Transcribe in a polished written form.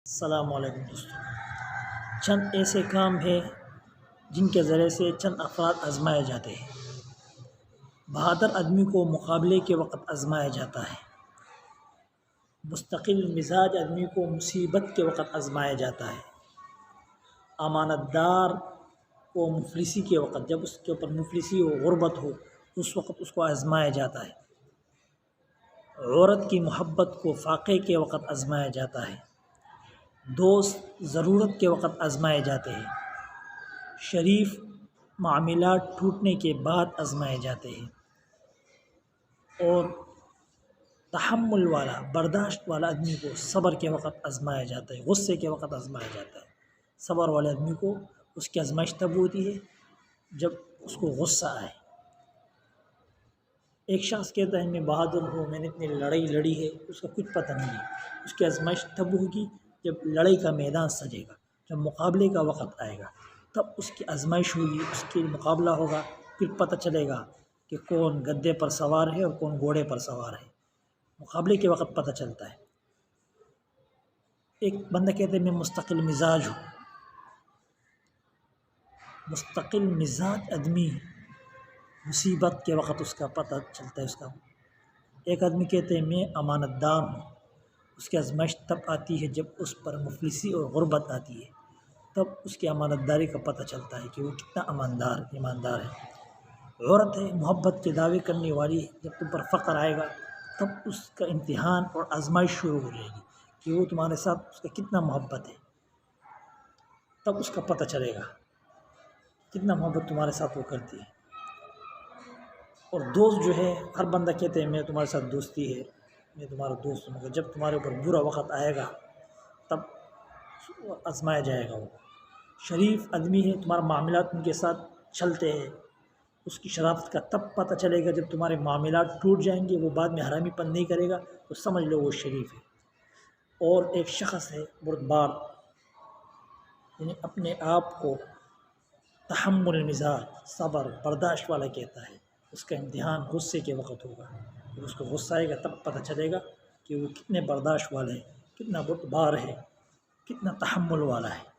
السلام علیکم دوستوں، چند ایسے کام ہیں جن کے ذریعے سے چند افراد آزمائے جاتے ہیں۔ بہادر آدمی کو مقابلے کے وقت آزمایا جاتا ہے۔ مستقل مزاج آدمی کو مصیبت کے وقت آزمایا جاتا ہے۔ امانت دار کو مفلسی کے وقت، جب اس کے اوپر مفلسی ہو، غربت ہو، اس وقت اس کو آزمایا جاتا ہے۔ عورت کی محبت کو فاقے کے وقت آزمایا جاتا ہے۔ دوست ضرورت کے وقت آزمائے جاتے ہیں۔ شریف معاملات ٹوٹنے کے بعد آزمائے جاتے ہیں۔ اور تحمل والا، برداشت والا آدمی کو صبر کے وقت آزمایا جاتا ہے، غصے کے وقت آزمایا جاتا ہے۔ صبر والے آدمی کو اس کی آزمائش تب ہوتی ہے جب اس کو غصہ آئے۔ ایک شخص کہتا ہے میں بہادر ہوں، میں نے اتنی لڑائی لڑی ہے، اس کا کچھ پتہ نہیں ہے۔ اس کی آزمائش تب ہوگی جب لڑائی کا میدان سجے گا، جب مقابلے کا وقت آئے گا، تب اس کی آزمائش ہوگی، اس کے مقابلہ ہوگا، پھر پتہ چلے گا کہ کون گدھے پر سوار ہے اور کون گھوڑے پر سوار ہے۔ مقابلے کے وقت پتہ چلتا ہے۔ ایک بندہ کہتے ہیں میں مستقل مزاج ہوں۔ مستقل مزاج آدمی مصیبت کے وقت اس کا پتہ چلتا ہے اس کا۔ ایک آدمی کہتے ہیں میں امانت دار ہوں، اس کی آزمائش تب آتی ہے جب اس پر مفلسی اور غربت آتی ہے، تب اس کی امانت داری کا پتہ چلتا ہے کہ وہ کتنا ایماندار ہے۔ عورت ہے محبت کے دعوے کرنے والی، جب تم پر فقر آئے گا تب اس کا امتحان اور آزمائش شروع ہو جائے گی کہ وہ تمہارے ساتھ اس کا کتنا محبت ہے، تب اس کا پتہ چلے گا کتنا محبت تمہارے ساتھ وہ کرتی ہے۔ اور دوست جو ہے، ہر بندہ کہتے ہیں میں تمہارے ساتھ دوستی ہے، میں تمہارا دوست ہوں، مگر جب تمہارے اوپر برا وقت آئے گا تب آزمایا جائے گا۔ وہ شریف آدمی ہے، تمہارا معاملات ان کے ساتھ چلتے ہیں، اس کی شرافت کا تب پتہ چلے گا جب تمہارے معاملات ٹوٹ جائیں گے، وہ بعد میں حرامی پن نہیں کرے گا تو سمجھ لو وہ شریف ہے۔ اور ایک شخص ہے بردبار، یعنی اپنے آپ کو تحمل مزاج، صبر، برداشت والا کہتا ہے، اس کا امتحان غصے کے وقت ہوگا۔ جب اس کو غصہ آئے گا تب پتہ چلے گا کہ وہ کتنے برداشت والا ہے، کتنا بردبار ہے، کتنا تحمل والا ہے۔